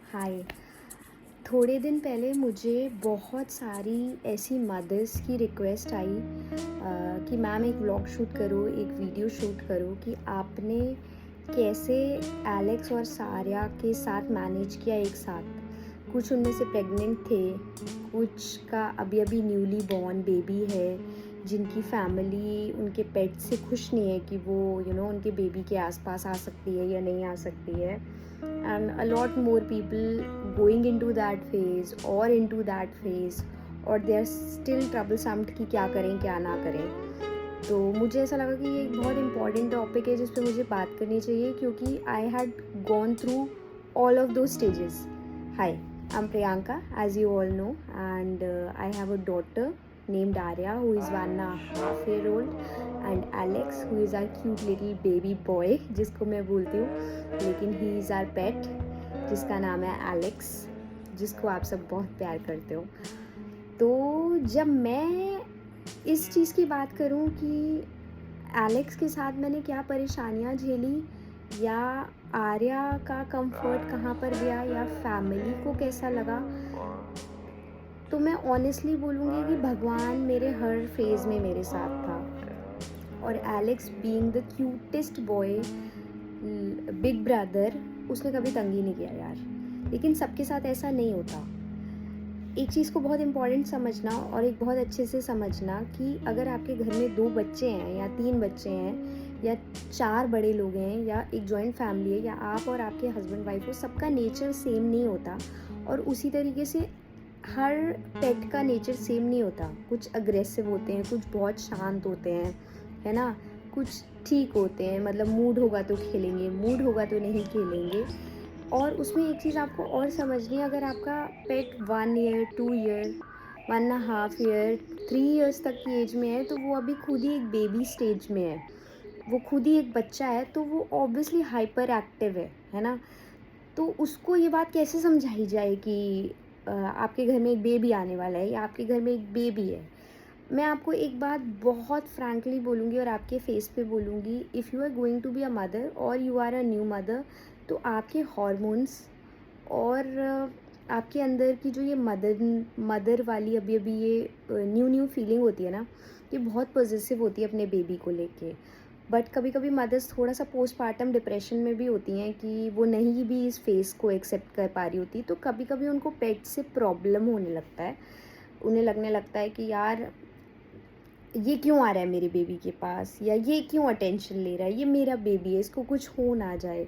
हाय। थोड़े दिन पहले मुझे बहुत सारी ऐसी मदर्स की रिक्वेस्ट आई कि मैम एक व्लॉग शूट करो, एक वीडियो शूट करो कि आपने कैसे एलेक्स और सारिया के साथ मैनेज किया एक साथ। कुछ उनमें से प्रेग्नेंट थे, कुछ का अभी अभी न्यूली बॉर्न बेबी है, जिनकी फैमिली उनके पेट से खुश नहीं है कि वो उनके बेबी के आसपास आ सकती है या नहीं आ सकती है। And a lot more people going into that phase और they are still troublesome कि क्या करें क्या ना करें। तो मुझे ऐसा लगा कि ये एक बहुत इम्पॉर्टेंट टॉपिक है जिस पे मुझे बात करनी चाहिए, क्योंकि I had gone through all of those stages. Hi, I am Priyanka, as you all know, and I have a daughter named Arya, who is 1.5 year old, and Alex, who is our cute little baby boy, जिसको मैं बोलती हूँ, लेकिन he is our pet, जिसका नाम है Alex, जिसको आप सब बहुत प्यार करते हो। तो जब मैं इस चीज़ की बात करूँ कि एलेक्स के साथ मैंने क्या परेशानियाँ झेली, या आर्या का कंफर्ट कहाँ पर गया, या फैमिली को कैसा लगा, तो मैं ऑनेस्टली बोलूँगी कि भगवान मेरे हर फेज़ में मेरे साथ था। और Alex being the cutest boy, big brother, उसने कभी तंग ही नहीं किया यार। लेकिन सबके साथ ऐसा नहीं होता। एक चीज़ को बहुत इम्पॉर्टेंट समझना और एक बहुत अच्छे से समझना कि अगर आपके घर में 2 बच्चे हैं या 3 बच्चे हैं या 4 बड़े लोग हैं या एक जॉइंट फैमिली है, या आप और आपके हस्बैंड वाइफ हो, सबका नेचर सेम नहीं होता। और उसी तरीके से हर पेट का नेचर सेम नहीं होता। कुछ अग्रेसिव होते हैं, कुछ बहुत शांत होते हैं, है ना। कुछ ठीक होते हैं, मतलब मूड होगा तो खेलेंगे, मूड होगा तो नहीं खेलेंगे। और उसमें एक चीज़ आपको और समझनी है, अगर आपका पेट 1 ईयर, 2 ईयर, 1.5 ईयर, 3 ईयर्स तक की एज में है, तो वो अभी खुद ही एक बेबी स्टेज में है, वो खुद ही एक बच्चा है, तो वो ऑब्वियसली हाइपर एक्टिव है ना। तो उसको ये बात कैसे समझाई जाए कि आपके घर में एक बेबी आने वाला है या आपके घर में एक बेबी है। मैं आपको एक बात बहुत फ्रैंकली बोलूँगी और आपके फेस पे बोलूँगी, if you are going to be a mother और you are a new mother, तो आपके हॉर्मोन्स और आपके अंदर की जो ये मदर वाली अभी अभी ये न्यू फीलिंग होती है ना, ये बहुत पॉजिटिव होती है अपने बेबी को लेके। बट कभी कभी मदर्स थोड़ा सा पोस्टपार्टम डिप्रेशन में भी होती हैं कि वो नहीं भी इस फेस को एक्सेप्ट कर पा रही होती, तो कभी कभी उनको पेट से प्रॉब्लम होने लगता है। उन्हें लगने लगता है कि यार ये क्यों आ रहा है मेरे बेबी के पास, या ये क्यों अटेंशन ले रहा है, ये मेरा बेबी है, इसको कुछ हो ना जाए।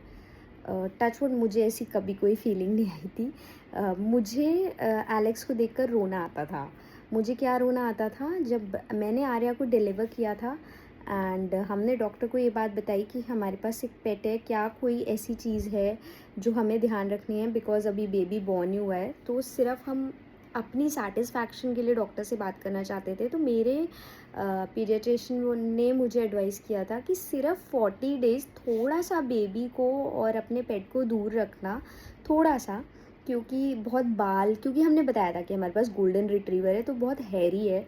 टचवुड मुझे ऐसी कभी कोई फीलिंग नहीं आई थी। मुझे एलेक्स को देखकर रोना आता था। मुझे क्या रोना आता था, जब मैंने आर्या को डिलीवर किया था एंड हमने डॉक्टर को ये बात बताई कि हमारे पास एक पेट है, क्या कोई ऐसी चीज़ है जो हमें ध्यान रखनी है, बिकॉज़ अभी बेबी बॉर्न ही हुआ है। तो सिर्फ हम अपनी सेटिस्फैक्शन के लिए डॉक्टर से बात करना चाहते थे। तो मेरे पीडियाट्रिशियन ने मुझे एडवाइस किया था कि सिर्फ 40 डेज़ थोड़ा सा बेबी को और अपने पेट को दूर रखना, थोड़ा सा, क्योंकि बहुत बाल, क्योंकि हमने बताया था कि हमारे पास गोल्डन रिट्रीवर है तो बहुत हैरी है।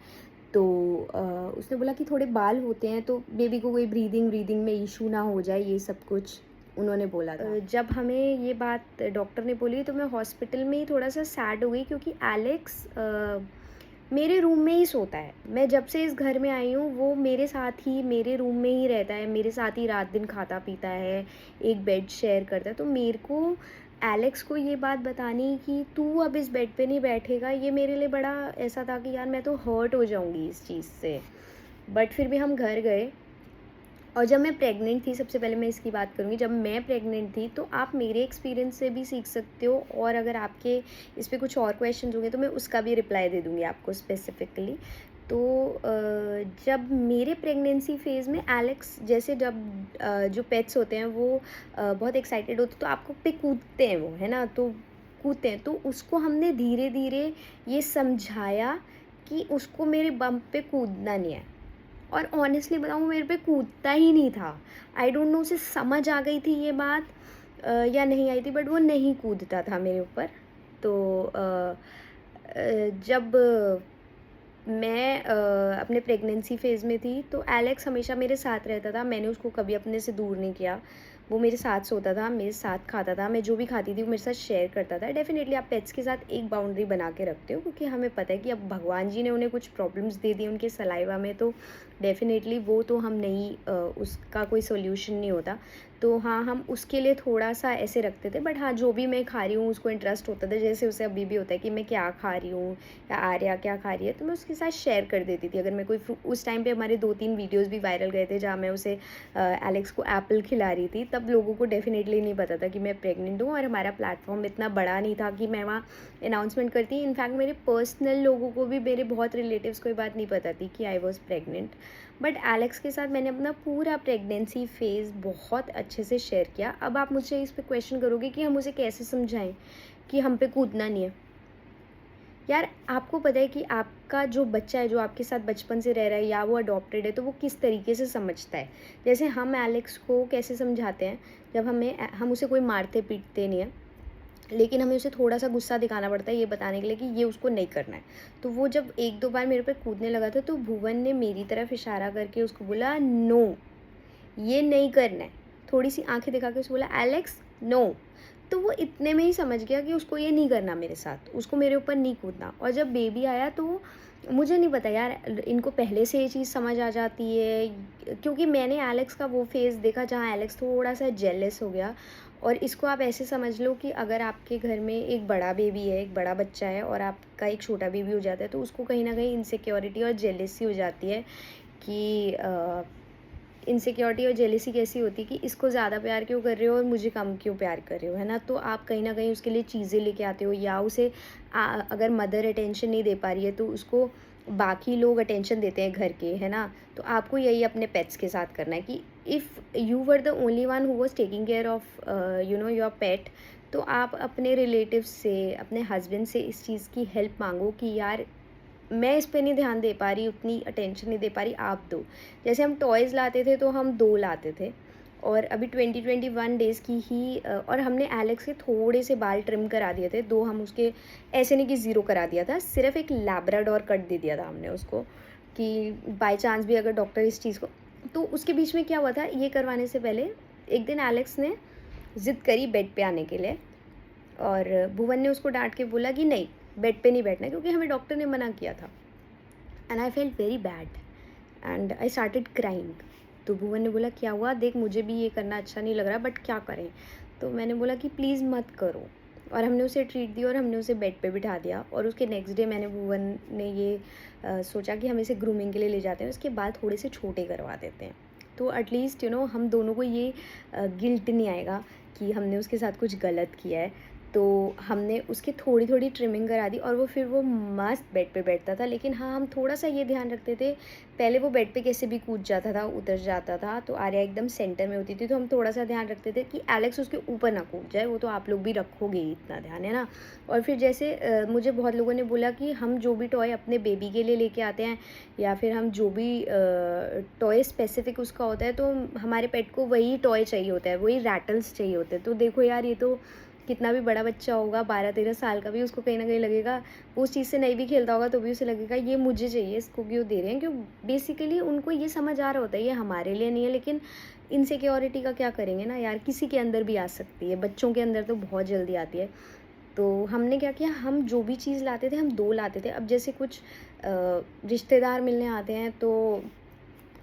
तो उसने बोला कि थोड़े बाल होते हैं तो बेबी को कोई ब्रीदिंग में इशू ना हो जाए, ये सब कुछ उन्होंने बोला था। जब हमें ये बात डॉक्टर ने बोली तो मैं हॉस्पिटल में ही थोड़ा सा सैड हो गई, क्योंकि एलेक्स मेरे रूम में ही सोता है। मैं जब से इस घर में आई हूँ वो मेरे साथ ही, मेरे रूम में ही रहता है, मेरे साथ ही रात दिन खाता पीता है, एक बेड शेयर करता है। तो मेरे को एलेक्स को ये बात बतानी कि तू अब इस बेड पे नहीं बैठेगा, ये मेरे लिए बड़ा ऐसा था कि यार मैं तो हर्ट हो जाऊँगी इस चीज़ से। बट फिर भी हम घर गए। और जब मैं प्रेग्नेंट थी, सबसे पहले मैं इसकी बात करूँगी, जब मैं प्रेग्नेंट थी तो आप मेरे एक्सपीरियंस से भी सीख सकते हो, और अगर आपके इस पे कुछ और क्वेश्चन होंगे तो मैं उसका भी रिप्लाई दे दूँगी आपको स्पेसिफिकली। तो जब मेरे प्रेगनेंसी फेज़ में एलेक्स, जैसे जब जो पेट्स होते हैं वो बहुत एक्साइटेड होते तो आपको पे कूदते हैं वो, है ना, तो कूदते हैं, तो उसको हमने धीरे धीरे ये समझाया कि उसको मेरे बम्प पे कूदना नहीं है। और ऑनेस्टली बताऊँ, मेरे पे कूदता ही नहीं था। आई डोंट नो उसे समझ आ गई थी ये बात या नहीं आई थी, बट वो नहीं कूदता था मेरे ऊपर। तो जब मैं अपने प्रेगनेंसी फ़ेज़ में थी तो एलेक्स हमेशा मेरे साथ रहता था, मैंने उसको कभी अपने से दूर नहीं किया। वो मेरे साथ सोता था, मेरे साथ खाता था, मैं जो भी खाती थी वो मेरे साथ शेयर करता था। डेफ़िनेटली आप पेट्स के साथ एक बाउंड्री बना के रखते हो, क्योंकि हमें पता है कि अब भगवान जी ने उन्हें कुछ प्रॉब्लम्स दे दी उनके सलाइवा में, तो डेफ़िनेटली वो तो हम नहीं उसका कोई सॉल्यूशन नहीं होता। तो हाँ, हम उसके लिए थोड़ा-सा ऐसे रखते थे, बट हाँ, जो भी मैं खा रही हूँ उसको इंटरेस्ट होता था, जैसे उसे अभी भी होता है कि मैं क्या खा रही हूँ या आर्या क्या खा रही है, तो मैं उसके साथ शेयर कर देती थी। अगर मैं कोई उस टाइम पे हमारे 2-3 वीडियोज़ भी वायरल गए थे जहाँ मैं उसे एलेक्स को एप्पल खिला रही थी, तब लोगों को डेफ़िनेटली नहीं पता था कि मैं प्रेग्नेंट हूँ, और हमारा प्लेटफ़ॉर्म इतना बड़ा नहीं था कि मैं वहाँ अनाउंसमेंट करती। इनफैक्ट मेरे पर्सनल लोगों को भी, मेरे बहुत रिलेटिव्स को ये बात नहीं पता थी कि I was pregnant. But Alex के साथ मैंने अपना पूरा प्रेगनेंसी फ़ेज़ बहुत अच्छे से शेयर किया। अब आप मुझसे इस पे क्वेश्चन करोगे कि हम उसे कैसे समझाएं कि हम पे कूदना नहीं है। यार, आपको पता है कि आपका जो बच्चा है, जो आपके साथ बचपन से रह रहा है या वो अडॉप्टेड है, तो वो किस तरीके से समझता है। जैसे हम एलेक्स को कैसे समझाते हैं, जब हम उसे कोई मारते पीटते नहीं है, लेकिन हमें उसे थोड़ा-सा गुस्सा दिखाना पड़ता है ये बताने के लिए कि ये उसको नहीं करना है। तो वो जब 1-2 बार मेरे पे कूदने लगा था, तो भुवन ने मेरी तरफ इशारा करके उसको बोला, नो, ये नहीं करना है। थोड़ी-सी आँखें दिखा के उसको बोला, एलेक्स, नो। तो वो इतने में ही समझ गया कि उसको ये नहीं करना मेरे साथ, उसको मेरे ऊपर नहीं कूदना। और जब बेबी आया तो मुझे नहीं पता यार, इनको पहले से ये चीज़ समझ आ जाती है, क्योंकि मैंने एलेक्स का वो फ़ेज़ देखा जहाँ एलेक्स थोड़ा-सा जेलस हो गया। और इसको आप ऐसे समझ लो कि अगर आपके घर में एक बड़ा बेबी है, एक बड़ा बच्चा है और आपका एक छोटा बेबी हो जाता है, तो उसको कहीं न कहीं इनसिक्योरिटी और जेलसी हो जाती है कि इनसिक्योरिटी और जेलेसी कैसी होती है कि इसको ज़्यादा प्यार क्यों कर रहे हो और मुझे कम क्यों प्यार कर रहे हो, है ना? तो आप कहीं न कहीं उसके लिए चीज़ें लेके आते हो, या उसे अगर मदर अटेंशन नहीं दे पा रही है तो उसको बाकी लोग अटेंशन देते हैं घर के, है ना? तो आपको यही अपने पेट्स के साथ करना है कि if you were the only one who was taking care of your पेट, तो आप अपने रिलेटिव्स से, अपने हस्बैंड से इस चीज़ की हेल्प माँगो कि यार, मैं इस पे नहीं ध्यान दे पा रही, उतनी अटेंशन नहीं दे पा रही, आप दो। जैसे हम टॉयज़ लाते थे तो हम 2 लाते थे, और अभी 20-21 डेज़ की ही और हमने एलेक्स के थोड़े से बाल ट्रिम करा दिए थे, 2 हम उसके, ऐसे नहीं कि ज़ीरो करा दिया था, सिर्फ़ एक लैब्राडोर कट दे दिया था हमने उसको, कि बाय चांस भी अगर डॉक्टर इस चीज़ को, तो उसके बीच में क्या हुआ था, ये करवाने से पहले एक दिन एलेक्स ने ज़िद करी बेड पे आने के लिए, और भुवन ने उसको डाँट के बोला कि नहीं, बेड पे नहीं बैठना है, क्योंकि हमें डॉक्टर ने मना किया था। And I felt very bad and I started crying. तो भुवन ने बोला, क्या हुआ, देख मुझे भी ये करना अच्छा नहीं लग रहा, बट क्या करें। तो मैंने बोला कि प्लीज़ मत करो, और हमने उसे ट्रीट दी और हमने उसे बेड पे बिठा दिया। और उसके नेक्स्ट डे मैंने, भुवन ने ये सोचा कि हम इसे ग्रूमिंग के लिए ले जाते हैं, उसके बाद थोड़े से छोटे करवा देते हैं, तो एटलीस्ट हम दोनों को ये गिल्ट नहीं आएगा कि हमने उसके साथ कुछ गलत किया है। तो हमने उसकी थोड़ी-थोड़ी ट्रिमिंग करा दी और फिर वो मस्त बेड पे बैठता था। लेकिन हाँ, हम थोड़ा-सा ये ध्यान रखते थे, पहले वो बेड पे कैसे भी कूद जाता था, उतर जाता था, तो आर्या एकदम सेंटर में होती थी, तो हम थोड़ा-सा ध्यान रखते थे कि एलेक्स उसके ऊपर ना कूद जाए, वो तो आप लोग भी रखोगे ही इतना ध्यान, है ना? और फिर जैसे मुझे बहुत लोगों ने बोला कि हम जो भी टॉय अपने बेबी के लिए लेके आते हैं, या फिर हम जो भी टॉय स्पेसिफ़िक उसका होता है, तो हमारे पेट को वही टॉय चाहिए होता है, वही रैटल्स चाहिए होते हैं। तो देखो यार, ये तो कितना भी बड़ा बच्चा होगा, 12-13 साल का भी, उसको कहीं न कहीं लगेगा, वो उस चीज़ से नहीं भी खेलता होगा तो भी उसे लगेगा ये मुझे चाहिए, इसको क्यों दे रहे हैं? क्यों, बेसिकली उनको ये समझ आ रहा होता है ये हमारे लिए नहीं है, लेकिन इनसिक्योरिटी का क्या करेंगे ना यार, किसी के अंदर भी आ सकती है, बच्चों के अंदर तो बहुत जल्दी आती है। तो हमने क्या किया, हम जो भी चीज़ लाते थे हम 2 लाते थे। अब जैसे कुछ रिश्तेदार मिलने आते हैं, तो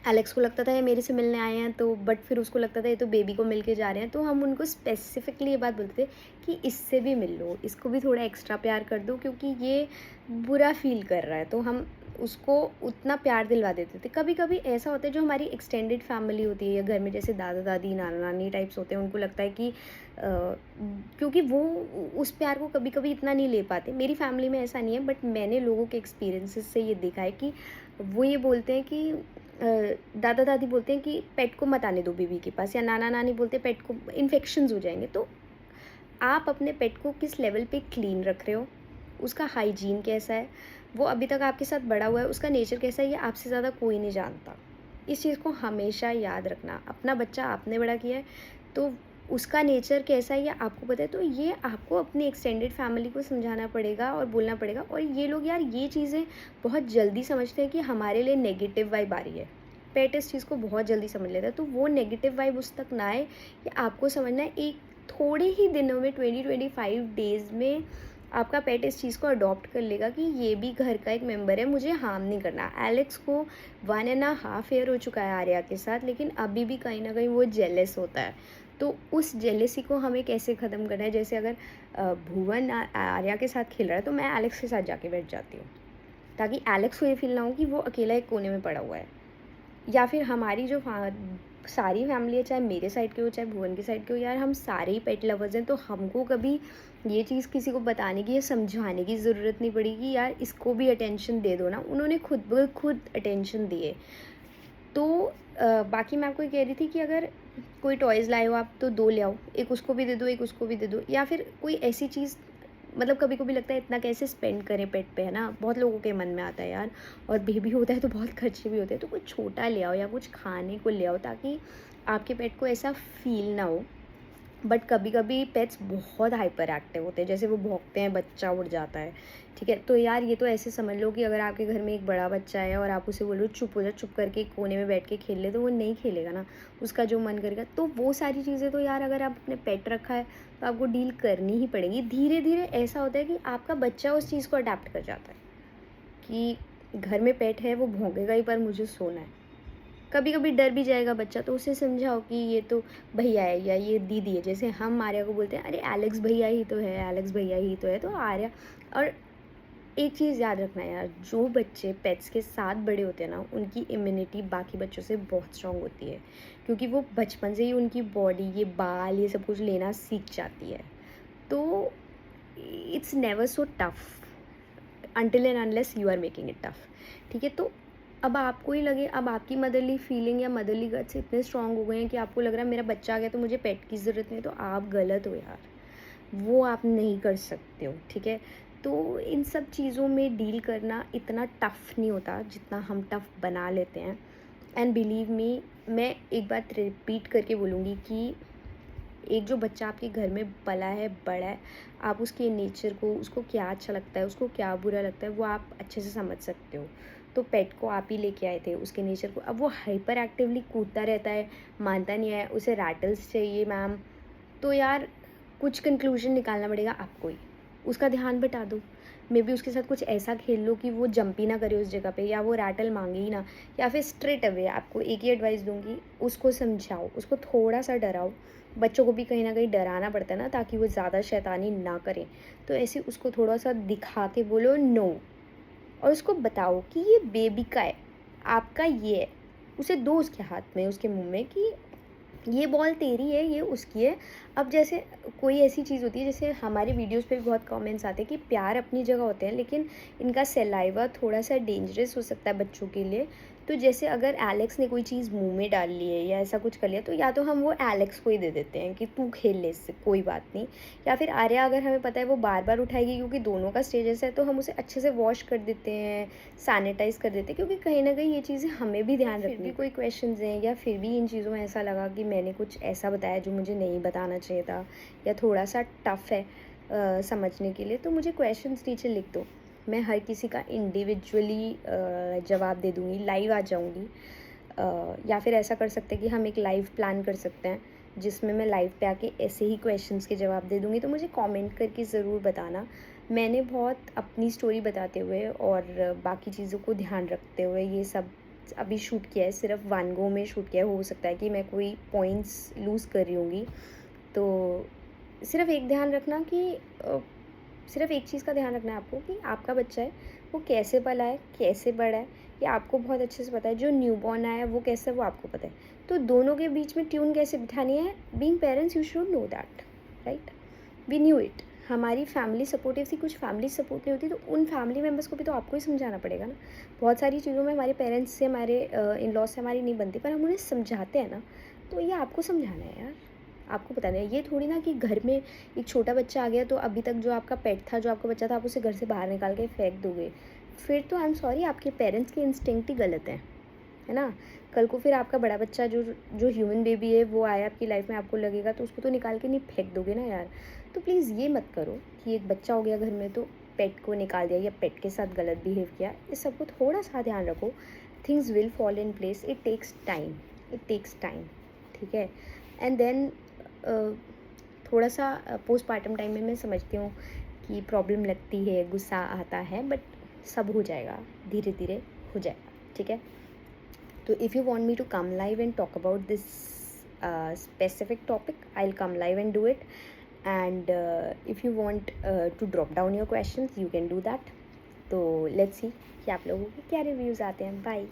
एलेक्स को लगता था ये मेरे से मिलने आए हैं, तो बट फिर उसको लगता था ये तो बेबी को मिल के जा रहे हैं, तो हम उनको स्पेसिफिकली ये बात बोलते थे कि इससे भी मिल लो, इसको भी थोड़ा एक्स्ट्रा प्यार कर दो, क्योंकि ये बुरा फील कर रहा है। तो हम उसको उतना प्यार दिलवा देते थे। कभी कभी ऐसा होता है, जो हमारी एक्सटेंडेड फैमिली होती है या घर में जैसे दादा दादी नाना नानी टाइप्स होते हैं, उनको लगता है कि क्योंकि वो उस प्यार को कभी कभी इतना नहीं ले पाते। मेरी फैमिली में ऐसा नहीं है, बट मैंने लोगों के एक्सपीरियंसेस से ये देखा है कि वो ये बोलते हैं कि दादा दादी बोलते हैं कि पेट को मत आने दो बेबी के पास, या नाना नानी बोलते हैं पेट को इन्फेक्शंस हो जाएंगे। तो आप अपने पेट को किस लेवल पे क्लीन रख रहे हो, उसका हाइजीन कैसा है, वो अभी तक आपके साथ बड़ा हुआ है, उसका नेचर कैसा है, ये आपसे ज़्यादा कोई नहीं जानता। इस चीज़ को हमेशा याद रखना। अपना बच्चा आपने बड़ा किया है, तो उसका नेचर कैसा है ये आपको पता है, तो ये आपको अपनी एक्सटेंडेड फैमिली को समझाना पड़ेगा और बोलना पड़ेगा। और ये लोग यार ये चीज़ें बहुत जल्दी समझते हैं कि हमारे लिए नेगेटिव वाइब आ रही है, पेट इस चीज़ को बहुत जल्दी समझ लेता है। तो वो नेगेटिव वाइब उस तक ना आए, कि आपको समझना है एक थोड़े ही दिनों में 20-25 डेज़ में आपका पेट इस चीज़ को अडॉप्ट कर लेगा कि ये भी घर का एक मेंबर है, मुझे हार्म नहीं करना। एलेक्स को 1.5 ईयर हो चुका है आर्या के साथ, लेकिन अभी भी कहीं ना कहीं वो जेलस होता है। तो उस जेलेसी को हमें कैसे ख़त्म करना है? जैसे अगर भुवन आर्या के साथ खेल रहा है तो मैं एलेक्स के साथ जाके बैठ जाती हूँ, ताकि एलेक्स को ये फील ना हो कि वो अकेला एक कोने में पड़ा हुआ है। या फिर हमारी जो सारी फैमिली है, चाहे मेरे साइड के हो चाहे भुवन की साइड के हो, यार हम सारे ही पेट लवर्स हैं, तो हमको कभी ये चीज़ किसी को बताने की या समझाने की ज़रूरत नहीं पड़ेगी, यार इसको भी अटेंशन दे दो ना। उन्होंने खुद ब खुद अटेंशन दिए। तो बाकी मैं आपको ये कह रही थी कि अगर कोई टॉयज़ लाए हो आप तो 2 ले आओ, एक उसको भी दे दो, एक उसको भी दे दो, या फिर कोई ऐसी चीज़, मतलब कभी-कभी लगता है इतना कैसे स्पेंड करें पेट पे, है ना? बहुत लोगों के मन में आता है यार, और बेबी होता है तो बहुत खर्चे भी होते हैं, तो कुछ छोटा ले आओ या कुछ खाने को ले आओ, ताकि आपके पेट को ऐसा फ़ील ना हो। बट कभी कभी पेट्स बहुत हाइपर एक्टिव होते हैं, जैसे वो भौंकते हैं, बच्चा उड़ जाता है, ठीक है? तो यार ये तो ऐसे समझ लो कि अगर आपके घर में एक बड़ा बच्चा है और आप उसे बोलो चुप हो जा, चुप करके एक कोने में बैठ के खेल ले, तो वो नहीं खेलेगा ना, उसका जो मन करेगा। तो वो सारी चीज़ें तो यार अगर आप अपने पेट रखा है तो आपको डील करनी ही पड़ेगी। धीरे धीरे ऐसा होता है कि आपका बच्चा उस चीज़ को अडेप्ट कर जाता है कि घर में पेट है, वो भौंकेगा ही पर मुझे सोना है। कभी कभी डर भी जाएगा बच्चा, तो उसे समझाओ कि ये तो भैया है या ये दीदी है। जैसे हम आर्या को बोलते हैं, अरे एलेक्स भैया ही तो है, एलेक्स भैया ही तो है, तो आर्या। और एक चीज़ याद रखना यार, जो बच्चे पेट्स के साथ बड़े होते हैं ना, उनकी इम्यूनिटी बाकी बच्चों से बहुत स्ट्रांग होती है, क्योंकि वो बचपन से ही उनकी बॉडी, ये बाल, ये सब कुछ लेना सीख जाती है। तो it's never so tough until and unless you are making it tough, ठीक है? तो अब आपको ही लगे, अब आपकी मदरली फीलिंग या मदरली गट्स इतने स्ट्रांग हो गए हैं कि आपको लग रहा है मेरा बच्चा आ गया तो मुझे पेट की ज़रूरत नहीं, तो आप गलत हो यार, वो आप नहीं कर सकते हो, ठीक है? तो इन सब चीज़ों में डील करना इतना टफ़ नहीं होता जितना हम टफ़ बना लेते हैं। एंड बिलीव मी, मैं एक बात रिपीट करके बोलूँगी कि एक जो बच्चा आपके घर में पला है, बड़ा है, आप उसके नेचर को, उसको क्या अच्छा लगता है, उसको क्या बुरा लगता है, वो आप अच्छे से समझ सकते हो। तो पेट को आप ही लेके आए थे, उसके नेचर को, अब वो हाइपर एक्टिवली कूदता रहता है, मानता नहीं है, उसे रैटल्स चाहिए मैम, तो यार कुछ कंक्लूजन निकालना पड़ेगा आपको ही। उसका ध्यान बटा दो, मे बी उसके साथ कुछ ऐसा खेल लो कि वो जंप ही ना करे उस जगह पे, या वो रैटल मांगे ही ना, या फिर स्ट्रेट अवे आपको एक ही एडवाइस दूंगी, उसको समझाओ, उसको थोड़ा सा डराओ। बच्चों को भी कहीं ना कहीं डराना पड़ता है ना, ताकि वो ज़्यादा शैतानी ना करें। तो ऐसे उसको थोड़ा सा दिखा के बोलो नो, और उसको बताओ कि ये बेबी का है, आपका ये है। उसे दो उसके हाथ में, उसके मुंह में, कि ये बॉल तेरी है, ये उसकी है। अब जैसे कोई ऐसी चीज़ होती है, जैसे हमारे वीडियोस पे भी बहुत कमेंट्स आते हैं कि प्यार अपनी जगह होते हैं, लेकिन इनका सलाइवा थोड़ा सा डेंजरस हो सकता है बच्चों के लिए। तो जैसे अगर एलेक्स ने कोई चीज़ मुंह में डाल ली है या ऐसा कुछ कर लिया, तो या तो हम वो एलेक्स को ही दे देते हैं कि तू खेल ले इससे, कोई बात नहीं। या फिर आर्या, अगर हमें पता है वो बार बार उठाएगी क्योंकि दोनों का स्टेज ऐसा है, तो हम उसे अच्छे से वॉश कर देते हैं, सैनिटाइज कर देते हैं, क्योंकि कहीं ना कहीं ये चीज़ें हमें भी ध्यान रखनी है। कोई क्वेश्चंस हैं या फिर भी इन चीज़ों में ऐसा लगा कि मैंने कुछ ऐसा बताया जो मुझे नहीं बताना चाहिए था, या थोड़ा सा टफ है समझने के लिए, तो मुझे क्वेश्चंस नीचे लिख दो। मैं हर किसी का इंडिविजुअली जवाब दे दूँगी, लाइव आ जाऊँगी। या फिर ऐसा कर सकते हैं कि हम एक लाइव प्लान कर सकते हैं, जिसमें मैं लाइव पे आके ऐसे ही क्वेश्चंस के जवाब दे दूँगी। तो मुझे कमेंट करके ज़रूर बताना। मैंने बहुत अपनी स्टोरी बताते हुए और बाकी चीज़ों को ध्यान रखते हुए ये सब अभी शूट किया है, सिर्फ वन गो में शूट किया है। हो सकता है कि मैं कोई पॉइंट्स लूज़ कर रही होंगी, तो सिर्फ एक ध्यान रखना कि सिर्फ एक चीज़ का ध्यान रखना है आपको, कि आपका बच्चा है वो कैसे पला है, कैसे बड़ा है, ये आपको बहुत अच्छे से पता है। जो न्यूबॉर्न आया है वो कैसा है वो आपको पता है। तो दोनों के बीच में ट्यून कैसे बिठानी है, being parents you should know that, right? We knew it. हमारी फैमिली सपोर्टिव थी, कुछ फैमिली सपोर्ट नहीं होती, तो उन फैमिली मेम्बर्स को भी तो आपको ही समझाना पड़ेगा ना। बहुत सारी चीज़ों में हमारे पेरेंट्स से, हमारे इन लॉज से हमारी नहीं बनती, पर हम उन्हें समझाते हैं ना, तो ये आपको समझाना है यार, आपको बताना है। ये थोड़ी ना कि घर में एक छोटा बच्चा आ गया तो अभी तक जो आपका पेट था, जो आपका बच्चा था, आप उसे घर से बाहर निकाल के फेंक दोगे, फिर तो आई एम सॉरी, आपके पेरेंट्स के इंस्टिंक्ट ही गलत हैं, है ना? कल को फिर आपका बड़ा बच्चा जो जो ह्यूमन बेबी है वो आया आपकी लाइफ में, आपको लगेगा तो उसको तो निकाल के नहीं फेंक दोगे ना यार। तो प्लीज़ ये मत करो कि एक बच्चा हो गया घर में तो पेट को निकाल दिया या पेट के साथ गलत बिहेव किया। इस सबको थोड़ा सा ध्यान रखो। Things will fall in place. It takes time, it takes time. ठीक है. एंड देन थोड़ा सा पोस्टमार्टम टाइम में मैं समझती हूँ कि प्रॉब्लम लगती है, गुस्सा आता है, बट सब हो जाएगा, धीरे धीरे हो जाएगा. ठीक है. तो if you want me to come live and talk about this specific topic, I'll come live and do it. And if you want to drop down your questions, you can do that. तो let's see कि आप लोगों के क्या reviews आते हैं. Bye.